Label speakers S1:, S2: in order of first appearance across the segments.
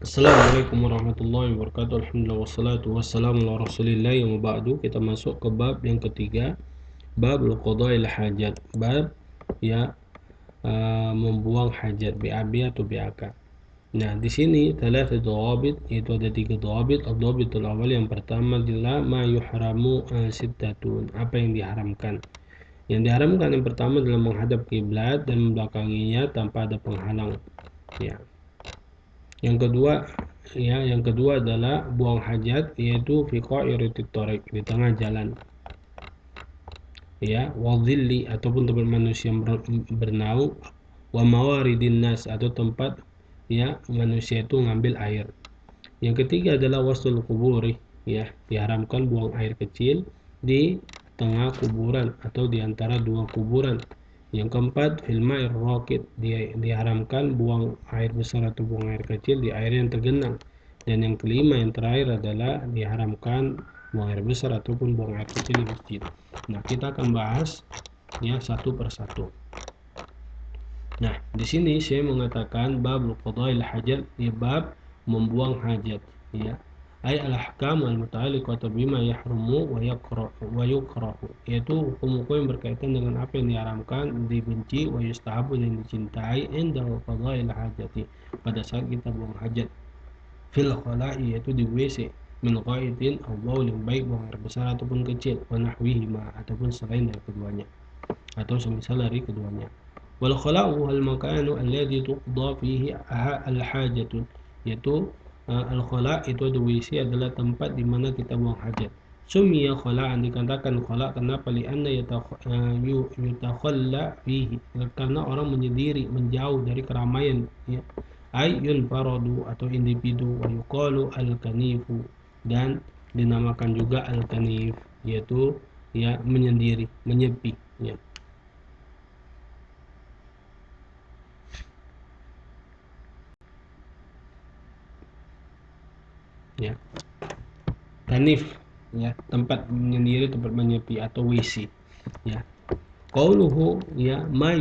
S1: Assalamualaikum warahmatullahi wabarakatuh. Alhamdulillah wassalatu wassalamu ala rasulillah. Wa ba'du, kita masuk ke bab yang ketiga, bab qada'il hajat, bab ya membuang hajat, BAB atau BAK. Nah, di sini thalathah dhawabit, yaitu ada 3 dhawabit. Ad-dhawabitul awal, yang pertama adalah ma yuhramu sittatun, apa yang diharamkan. Yang diharamkan yang pertama adalah menghadap kiblat dan membelakanginya tanpa ada penghalang. Ya. Yang kedua adalah buang hajat, yaitu fi qa'iritit thariq, di tengah jalan. Ya, wadhilli, ataupun tempat manusia bernaung, wa mawaridin nas, atau tempat ya manusia itu ngambil air. Yang ketiga adalah wasul kuburi, ya, diharamkan buang air kecil di tengah kuburan atau di antara dua kuburan. Yang keempat, fil ma'ir raqid, diharamkan buang air besar atau buang air kecil di air yang tergenang. Dan yang kelima, yang terakhir adalah diharamkan buang air besar ataupun buang air kecil di masjid. Nah, kita akan bahas ya satu persatu. Nah, di sini saya mengatakan bab qada'il hajat, ya bab membuang hajat, ya. Ay al-ahkam al-muta'alliqatu bima yahrumu wa yukrahu, yaitu hukum-hukum yang berkaitan dengan apa yang diharamkan, dibenci, wa yustahabu, yang dicintai, inda qada'il hajati, pada saat kita buang hajat. Fil khala'i, yaitu di WC, min ghaidin aw baulin, baik buang air besar ataupun kecil, wa nahwihima, ataupun selain dari keduanya, atau semisal dari keduanya. Wal khala'u al makanu alladhi tuqda fihi al hajatu, yaitu al khala' itu ada WC, adalah tempat di mana kita buang hajat. Sumiya khala'an, dikatakan khala' kenapa? Lianna yutakhalla fihi, karena orang menyendiri, menjauh dari keramaian, ya. Ay yunfaradu, atau individu. Wa yuqalu al kanifu, dan dinamakan juga al kanif, yaitu ya menyendiri, menyepi, ya. Ya, kanif, ya, tempat menyendiri, tempat menyepi, atau WC, ya. Qauluhu, ya, ma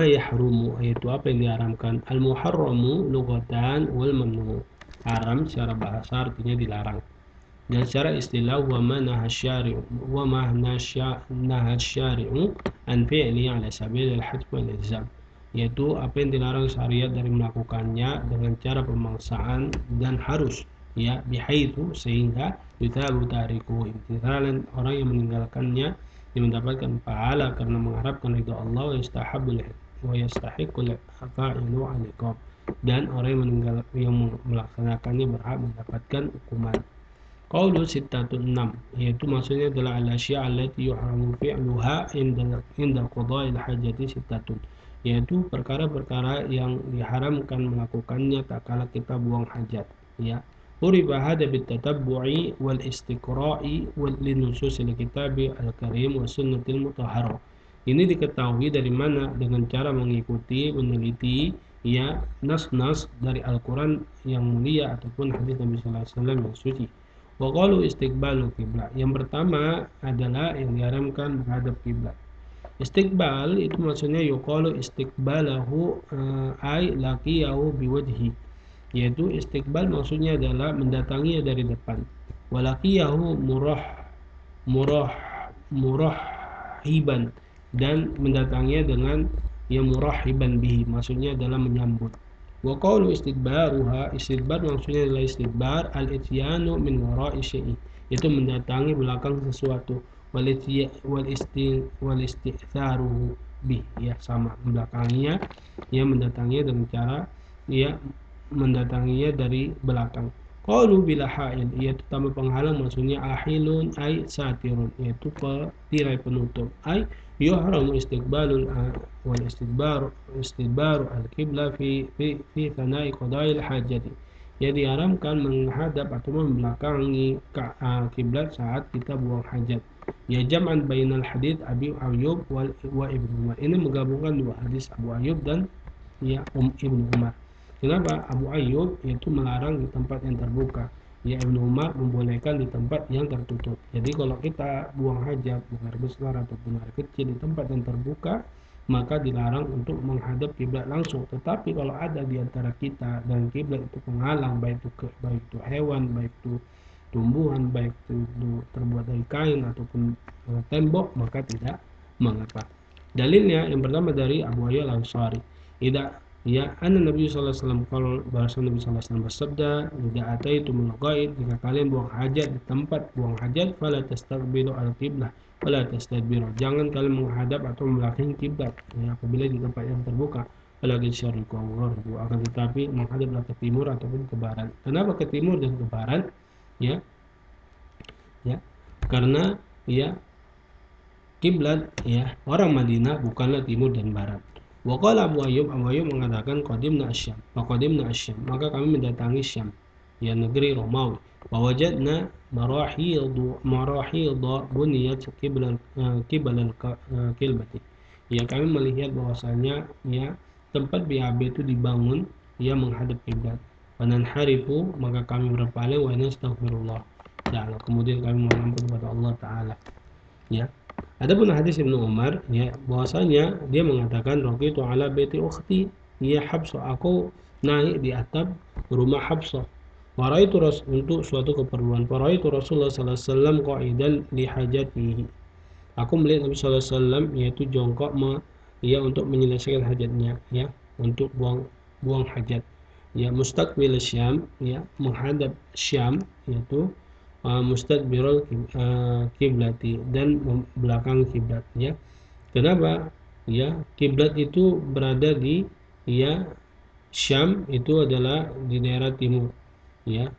S1: yahrumu, yaitu apa yang diharamkan. Al muharramu lughatan wal mamnu, haram secara bahasa artinya dilarang, dan secara istilah wa ma nahasyari'u an fi'li ala sabil al hatm wal ilzam, yaitu apa yang dilarang syariat dari melakukannya dengan cara pemaksaan dan harus, ya, bihaitsu, sehingga yutabu tariku imtithalan, orang yang meninggalkannya yang mendapatkan pahala karena mengharapkan ridha Allah, wa yastahiqul fa'ilu al-iqab, dan orang yang melaksanakannya berhak mendapatkan hukuman. Qaulu sittatun, 6, yaitu maksudnya adalah al-asya' allati yuhramu fi'luha inda qada'il hajati sittatun, yaitu perkara-perkara yang diharamkan melakukannya tak kala kita buang hajat, ya. Uriba hada bitatabbu'i wal istiqra'i wal linususil kitabi al-karim wa sunnatil mutahharah. Ini diketahui dari mana? Dengan cara mengikuti, meneliti, ya, nas-nas dari Al-Quran yang mulia ataupun hadis Nabi sallallahu alaihi wasallam yang suci. Wa qalu istiqbalu kiblat, yang pertama adalah yang diharamkan menghadap kiblat. Istiqbal itu maksudnya yuqalu istiqbalahu ay laqiyahu biwajhi, yaitu istiqbal maksudnya adalah mendatanginya dari depan. Walaqiyahu murah murahiban, dan mendatanginya dengan yang murahiban bihi, maksudnya adalah menyambut. Wa qawlu istidbaruha, istidbar maksudnya adalah istidbar al-ityanu min wara'i syai'in, itu mendatangi belakang sesuatu. Wal istitharuhu bih, ya, sama, membelakanginya, ya, mendatanginya dengan cara, ya, mendatanginya dari belakang. Qalu bila ha'il, yaitu tambah penghalang, maksudnya ahilun ay satirun, yaitu tirai penutup. Ay yuhramu istiqbalul wal istidbaru al-qibla fi thana'i qada'il hajati, ya, diharamkan menghadap atau membelakangi kiblat saat kita buang hajat. Ya, jam'an bainal hadits Abi Ayyub wa Ibnu Umar, ini menggabungkan dua hadis Abu Ayyub dan, ya, Ibnu Umar. Kenapa? Abu Ayyub itu melarang di tempat yang terbuka, ya, Ibnu Umar membolehkan di tempat yang tertutup. Jadi kalau kita buang hajat, buang air besar ataupun air kecil di tempat yang terbuka, maka dilarang untuk menghadap kiblat langsung. Tetapi kalau ada di antara kita dan kiblat itu penghalang, baik itu hewan, baik itu tumbuhan, baik itu terbuat dari kain ataupun tembok, maka tidak mengapa. Dalilnya yang pertama dari Abu Ayyub Al-Ansari. Ya, Nabi sallallahu alaihi wasallam, kalau bahasa Nabi sallallahu alaihi wasallam bersabda, "Idza ataitumul ghaid," jika kalian buang hajat di tempat buang hajat, fala tastaqbilu al-qiblah wala tastadbiru. Jangan kalian menghadap atau membelakangi kiblat. Ya, apabila di tempat yang terbuka, apalagi syariqu gharbu, akan tetapi menghadaplah ke timur ataupun ke barat. Kenapa ke timur dan ke barat? Ya, ya. Karena ya kiblat ya orang Madinah bukanlah timur dan barat. Waqala Abu Ayyub mengatakan qadimna Asyam, maka kami mendatangi Syam, ya negeri Romawi. Wa wajadna marahid buniyat kilbati. Ya, kami melihat bahwasanya ya tempat BAB itu dibangun ya menghadap kiblat. Fananharifu, maka kami berpaling, wa nastaghfirullah ta'ala, kemudian kami mohon ampun kepada Allah Ta'ala. Ya. Adapun hadis Ibnu Umar, ya, bahwasanya dia mengatakan raqitu ala baiti ukhti, ya Habsah, aku naik di atap rumah Habsah. Waraitu untuk suatu keperluan. Waraitu Rasulullah sallallahu alaihi wasallam qa'idan li hajatihi. Aku melihat Nabi sallallahu alaihi wasallam yaitu jongkok ya untuk menyelesaikan hajatnya, ya, untuk buang hajat. Ya, mustaqbil Syam, ya, menghadap Syam, yaitu mustadbirul kiblati, dan belakang kiblat, ya. Kenapa? Ya, kiblat itu berada di ya Syam, itu adalah di daerah timur, ya.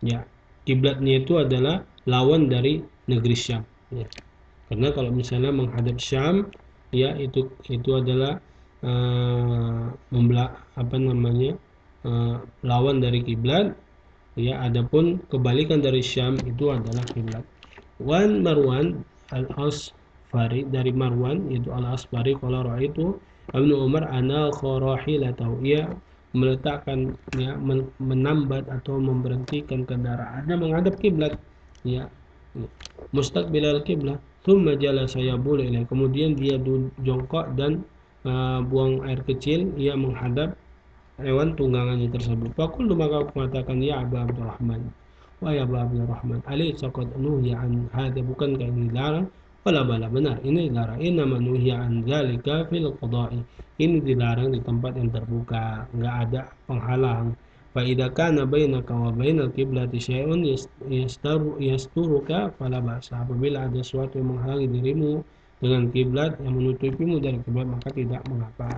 S1: Ya, kiblatnya itu adalah lawan dari negeri Syam, ya. Karena kalau misalnya menghadap Syam, ya, itu adalah lawan dari kiblat. Ya, adapun kebalikan dari Syam itu adalah kiblat. Wan Marwan Al-Asfari, dari Marwan itu Al-Asfari, qala ra'aitu Ibnu Umar ana kharahilatahu, ia meletakkan, ya, menambat atau memberhentikan kendaraannya menghadap kiblat, ya, mustaqbilal kiblat. Thumma jalasa yabulu ilaih, kemudian dia jongkok dan buang air kecil, ia menghadap hewan tunggangannya tersebut. Fakultu, maka aku mengatakan, ya Aba Abdurrahman, wahai Aba Abdurrahman, alaysa qad nuhiya an hadha, bukankah ini dilarang? Wala bala, benar, ini dilarang. Innama nuhiya an dzalika fil qada'i, ini dilarang di tempat yang terbuka, enggak ada penghalang. Fa idza kana bainaka wa bainal qiblati syai'un yasturuka fala ba'sa, apabila ada sesuatu yang menghalangi dirimu dengan kiblat, yang menutupimu dari kiblat, maka tidak mengapa.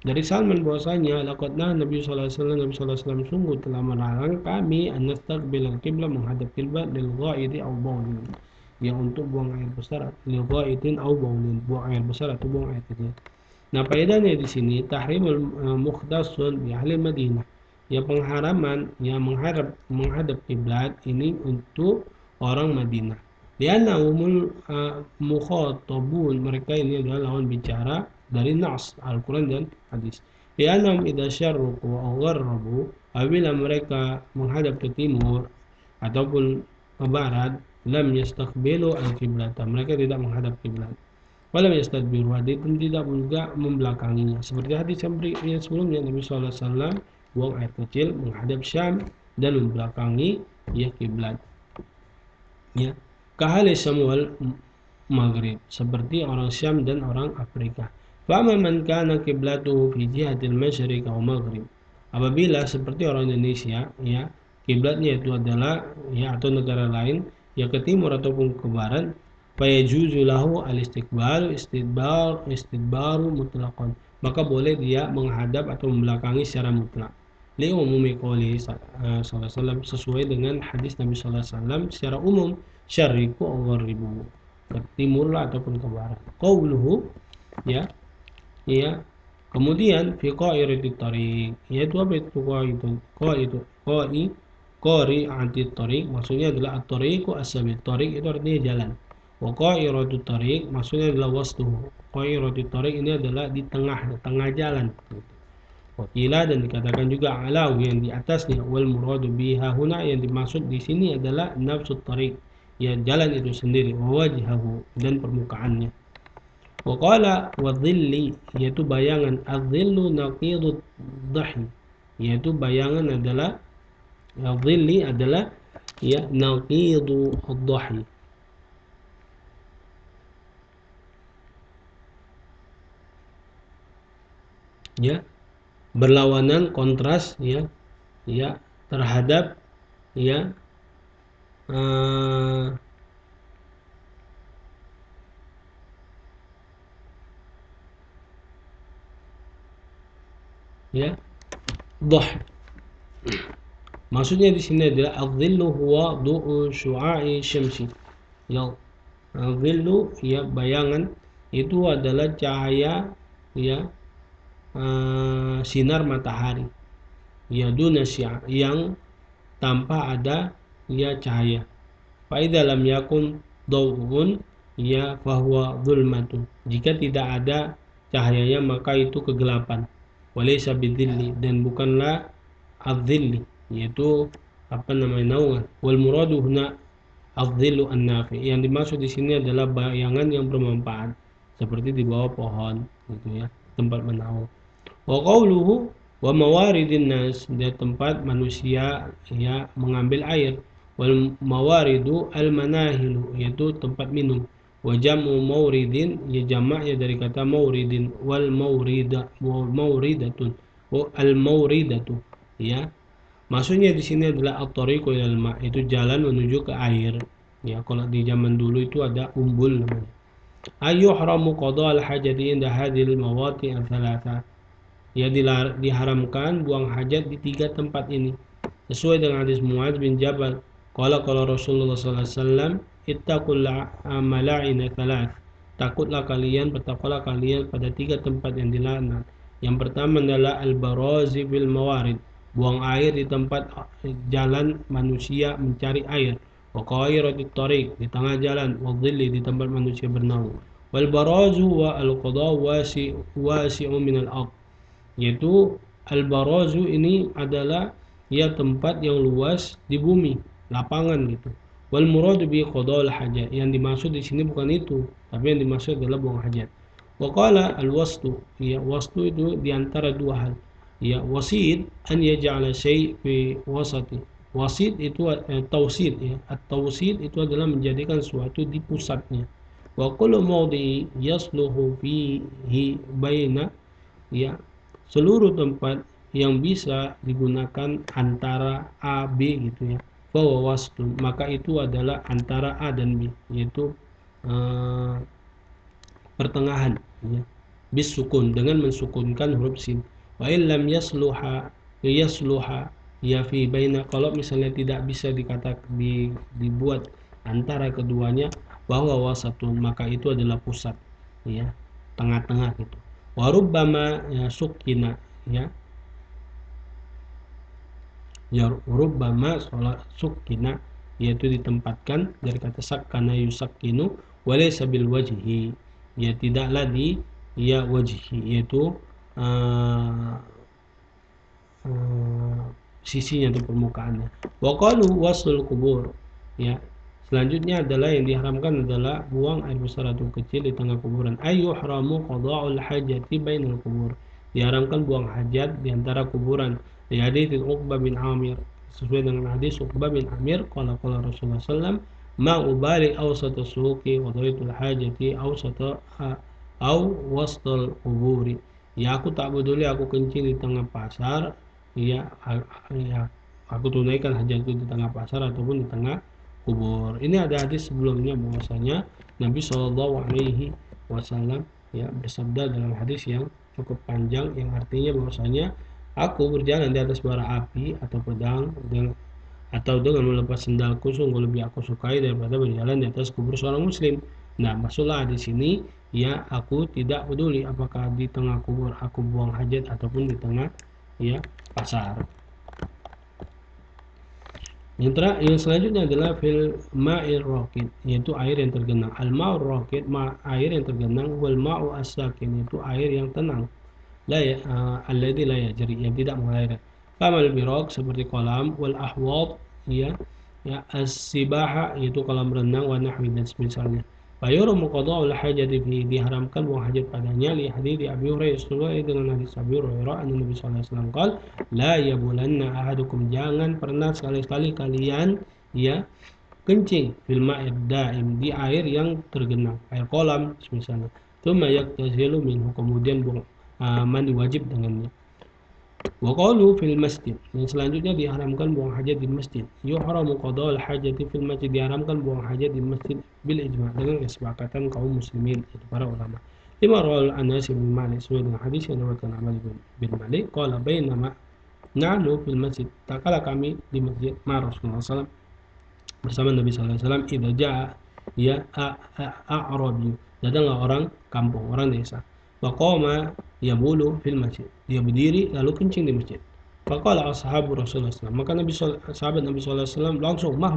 S1: Dari Salman bahwasanya laqad Nabi sallallahu alaihi wasallam sungguh telah melarang kami an nastaqbil al-qiblah, menghadap kiblat, lil ghaidi aw baulin, yang untuk buang air besar, lil ghaidin aw baulin, buang air besar atau buang air kecil. Nah, faedahnya di sini tahrimul mukhtassun bi ahli Madinah, ya, pengharaman yang menghadap kiblat ini untuk orang Madinah. Lianna umul mukhatabun, mereka ini adalah lawan bicara dari nas Al-Quran dan hadis. Lianahum idza syarruqu aw gharrabu, apabila mereka menghadap ke timur ataupun ke barat, lam yastaqbilu al-qiblat, mereka tidak menghadap kiblat. Walam yastadbiru, dan tidak juga membelakanginya. Seperti hadis yang sebelumnya, Nabi sallallahu alaihi wasallam buang air kecil menghadap Syam dan membelakangi ya kiblat. Ya, kahali Samuel Maghrib, seperti orang Syam dan orang Afrika. Fa'ama man kana qiblatuhu fi jihatil masyriq aw maghrib, apabila seperti orang Indonesia, ya, kiblatnya itu adalah, ya, atau negara lain, ya, ke timur ataupun ke barat, fa yajuzu lahu istidbaru mutlaqan, maka boleh dia menghadap atau membelakangi secara mutlak. Li umumi qouli sallallahu alaihi wasallam, sesuai dengan hadis Nabi sallallahu alaihi wasallam secara umum, syarriqu aw gharribu, ke timur lah ataupun ke barat. Qauluhu, ya, ya, kemudian fi qa'iratit tariq, yaitu apa itu qari'atit tariq, maksudnya adalah at-tariqu as-sabil, tariq itu artinya jalan. Wa qa'iratit tariq maksudnya adalah wasduhu, qa'iratit tariq ini adalah di tengah jalan. Wakila, dan dikatakan juga alau, yang di atasnya. Wal muradu biha huna, yang dimaksud di sini adalah nafsut tariq, ya, jalan itu sendiri, wajhahu, dan permukaannya. Wa qala wa dhilli, yaitu bayangan. Adh-dhillu naqidud dhahi, yaitu bayangan adalah dhilli adalah ya naqidu ad-dhahi, ya berlawanan kontras ya terhadap ya uh, ya dhah. Maksudnya di sini adalah adh-dhillu huwa du'u syu'a'i syamsi. Ya, adh-dhillu ya bayangan itu adalah cahaya ya sinar matahari. Ya duna sya' yang tanpa ada ya cahaya. Fa idza lam yakun daw'un ya fahuwa dhulmatun. Jika tidak ada cahayanya maka itu kegelapan. Walaysa bidzilli, dan bukanlah adzilli, yaitu naungan. Wal muradu huna adzillu an-nafi, yang dimaksud di sini adalah bayangan yang bermanfaat seperti di bawah pohon gitu ya, tempat menaung. Wa qawluhu wa mawaridin nas, di tempat manusia ya mengambil air. Wal mawaridu al manahilu, yaitu tempat minum. Wa jam'u mauridin, ya jamaknya dari kata mauridin. Wal mauridatun, al mauridatu ya. Maksudnya di sini adalah at-tariqu ilal ma', itu jalan menuju ke air. Ya, kalau di zaman dulu itu ada umbul namanya. Ayyuhramu qada al-hajati inda hadhil mawati' al-thalatha. Ya diharamkan buang hajat di 3 tempat ini. Sesuai dengan hadis Muadz bin Jabal. Qala Rasulullah sallallahu alaihi wasallam, ittaqul mala'ina thalath. Bertakwalah kalian pada 3 tempat yang dilaknat. Yang pertama adalah al-barazi bil mawarid, buang air di tempat jalan manusia mencari air. Wa qairatit tariq, di tengah jalan. Wa dhilli, di tempat manusia bernaung. Wal barazu wa al-qada wasi'u min al-ard, yaitu al-barazu ini adalah ya tempat yang luas di bumi, lapangan gitu. Wal muradu bi qada'ul hajat, yang dimaksud di sini bukan itu, tapi yang dimaksud adalah buang hajat. Wa qala al-wastu, ya wastu itu di antara 2 hal. Ya wasid an yaj'ala syai' fi wasati. Wasid itu tausid ya. At-tausid itu adalah menjadikan sesuatu di pusatnya. Wa kullu mawdi'i yasluhu fihi baina, ya seluruh tempat yang bisa digunakan antara A B gitu ya, bahwa waslu, maka itu adalah antara A dan B, yaitu pertengahan ya, bis sukun, dengan mensukunkan huruf sin. Wa illam yasluha ya fi baina, kalau misalnya tidak bisa dibuat antara keduanya, bahwa wasatun, maka itu adalah pusat ya, tengah-tengah gitu. Warubbama ya sukina ya, rubbama sholat sukina, yaitu ditempatkan dari kata sakkana yusakkinu, walaysa bil wajhi, ya tidaklah di ya wajhi, yaitu sisinya atau permukaannya. Wa qalu waslul kubur, ya selanjutnya adalah yang diharamkan adalah buang air besar atau kecil di tengah kuburan. Ayyuhramu qada'ul hajati bainal kubur, diharamkan buang hajat di antara kuburan. Di hadits Uqbah bin Amir, sesuai dengan hadis Uqbah bin Amir, qala Rasulullah sallam, ma ubali awsata suqi wa dhaitul hajati awsata au wastal kuburi. Ya aku tak peduli aku kencing di tengah pasar, ya aku tunaikan hajatku di tengah pasar ataupun di tengah kubur. Ini ada hadis sebelumnya bahwasanya Nabi Shallallahu Alaihi Wasallam ya bersabda dalam hadis yang cukup panjang, yang artinya bahwasanya aku berjalan di atas bara api atau pedang atau dengan melepas sendalku, sungguh lebih aku sukai daripada berjalan di atas kubur seorang muslim. Nah, maksudlah di sini ya aku tidak peduli apakah di tengah kubur aku buang hajat ataupun di tengah ya pasar. Yang selanjutnya adalah fil ma'ir raqid, yaitu air yang tergenang. Al ma'ur raqid, air yang tergenang. Wal ma'u as-sakin, yaitu air yang tenang. Alladzi la yajri, yang tidak mengalir. Kamal biraq, seperti kolam. Wal ahwad, ya as-sibaha, yaitu kolam renang. Wa nahwi, dan semisalnya. Fayuramu qada'ul hajati fihi, diharamkan buang hajat padanya, li hadits Abi Hurairah, sesuai dengan hadis Abi Hurairah, anna Nabi sallallahu alaihi wasallam qala, la yabulanna ahadukum, jangan pernah sekali-kali kalian ya kencing fil ma'id daim, di air yang tergenang, air kolam misalnya. Tsumma yaktasilu minhu, kemudian mandi wajib dengannya. Wa qalu fil masjid, yang selanjutnya diharamkan buang hajat di masjid. Yuhramu qada'ul hajati fil masjid, diharamkan buang hajat di masjid bil ijma', dengan kesepakatan kaum muslimin, itu para ulama. Lima rawal Anas bin Malik, sesuai dengan hadis yang diriwayatkan Anas bin Malik, qala bainama nahnu fil masjid, tak kala kami di masjid ma Rasulullah SAW, bersama Nabi sallallahu alaihi wasallam, idza jaa ya a'rabi, datanglah orang kampung, orang desa. Faqama yabulu fil masjid, dia berdiri lalu kencing di masjid. Faqala ashabu Rasulullah SAW, maka sahabat Nabi sallallahu alaihi wasallam langsung mah,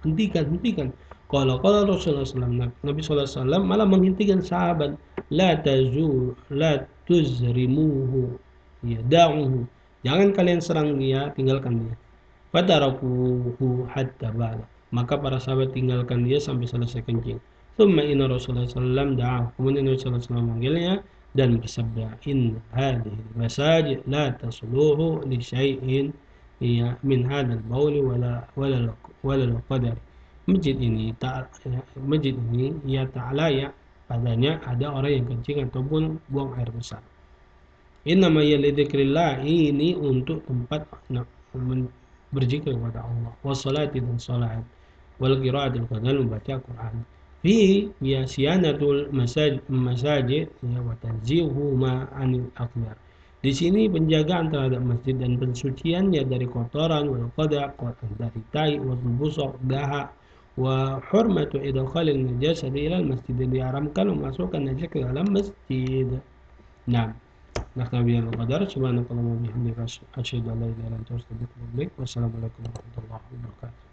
S1: hentikan. Qala Rasulullah SAW, Nabi sallallahu alaihi wasallam malah menghentikan sahabat, la tuzrimuhu, ya da'uhu, jangan kalian serang dia, tinggalkan dia. Fatarakuhu hatta bala, maka para sahabat tinggalkan dia sampai selesai kencing. Tsumma inna Rasulullah sallallahu da'a, kemudian Nabi sallallahu alaihi wasallam memanggilnya dan bersabda, in hadhihi masajid la tasluhu li syai'in ya min hadzal bauli wala qadar. Masjid ini ya ta'ala, ya padanya ada orang yang kencing ataupun buang air besar. Innama ya lidzikrillah, ini untuk tempat berzikir kepada Allah, wassalati, dan salat, wal qiraatil, dan membaca Quran. Fi ya siyanatul masajid ya wa tanzihu ma anil aqdar. Di sini penjagaan terhadap masjid dan pensuciannya dari kotoran, wal qada, dari tai, wal busuk, dahak, wa hurmatu idkhalil najasati ila masjid, diharamkan memasukkan najis ke dalam masjid. Nah, naktabi al-qadar, subhanakallahumma wa bihamdika, asyhadu an la ilaha illa anta, astaghfiruka wa atubu ilaik. Wassalamualaikum warahmatullahi wabarakatuh.